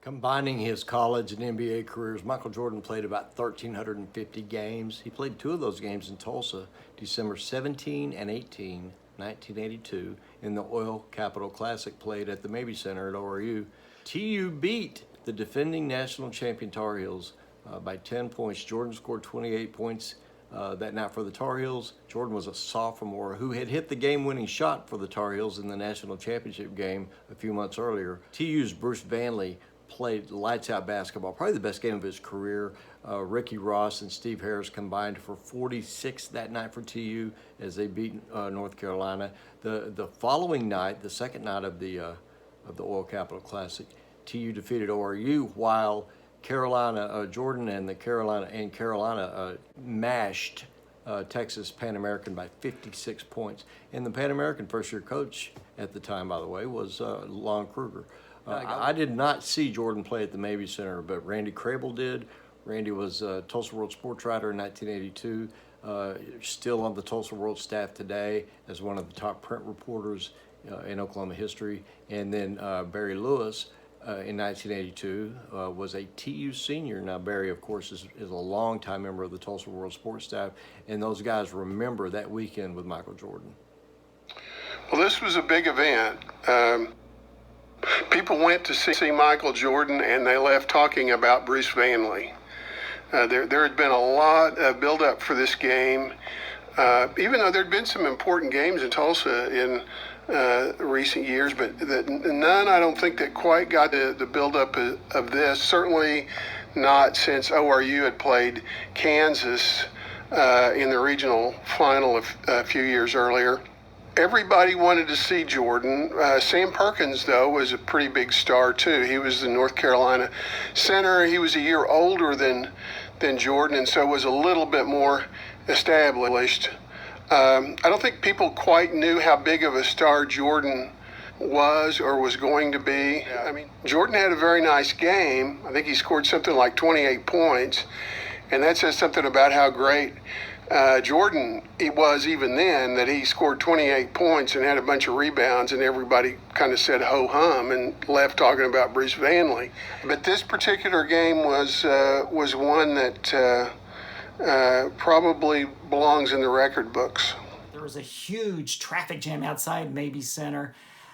Combining his college and NBA careers, Michael Jordan played about 1,350 games. He played two of those games in Tulsa, December 17 and 18, 1982, in the Oil Capital Classic played at the Mabee Center at ORU. TU beat the defending national champion Tar Heels by 10 points. Jordan scored 28 points that night for the Tar Heels. Jordan was a sophomore who had hit the game-winning shot for the Tar Heels in the national championship game a few months earlier. TU's Bruce Vanley played lights-out basketball, probably the best game of his career. Ricky Ross and Steve Harris combined for 46 that night for TU as they beat North Carolina. The following night, the second night of the Oil Capital Classic, TU defeated ORU while Jordan and Carolina mashed Texas Pan American by 56 points. And the Pan American first-year coach at the time, by the way, was Lon Kruger. I did not see Jordan play at the Mabee Center, but Randy Crable did. Randy was a Tulsa World sports writer in 1982, still on the Tulsa World staff today as one of the top print reporters in Oklahoma history. And then Barry Lewis in 1982 was a TU senior. Now Barry, of course, is a longtime member of the Tulsa World sports staff, and those guys remember that weekend with Michael Jordan. Well, this was a big event. People went to see Michael Jordan, and they left talking about Bruce Vanley. There had been a lot of build-up for this game, even though there had been some important games in Tulsa in recent years, but none, I don't think, that quite got the build-up of this. Certainly not since ORU had played Kansas in the regional final a few years earlier. Everybody wanted to see Jordan. Sam Perkins, though, was a pretty big star, too. He was the North Carolina center. He was a year older than Jordan, and so was a little bit more established. I don't think people quite knew how big of a star Jordan was or was going to be. I mean, Jordan had a very nice game. I think he scored something like 28 points, and that says something about how great Jordan it was even then, that he scored 28 points and had a bunch of rebounds, and everybody kind of said ho-hum and left talking about Bruce Vanley. But this particular game was one that probably belongs in the record books. There was a huge traffic jam outside Mabee Center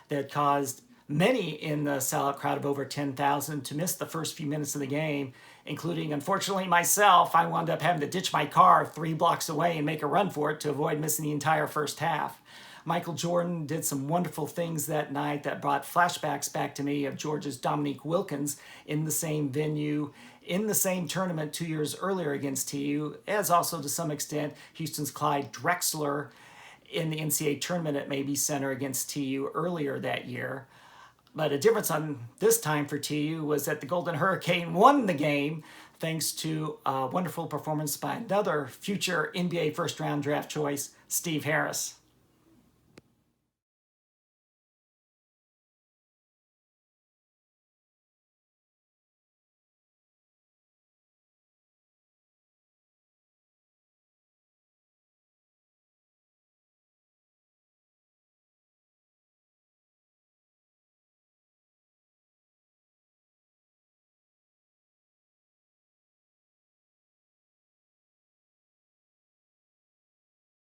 that caused many in the sellout crowd of over 10,000 to miss the first few minutes of the game, including, unfortunately, myself. I wound up having to ditch my car 3 blocks away and make a run for it to avoid missing the entire first half. Michael Jordan did some wonderful things that night that brought flashbacks back to me of Georgia's Dominique Wilkins in the same venue, in the same tournament 2 years earlier against TU, as also to some extent Houston's Clyde Drexler in the NCAA tournament at Mabee Center against TU earlier that year. But a difference on this time for TU was that the Golden Hurricane won the game thanks to a wonderful performance by another future NBA first-round draft choice, Steve Harris.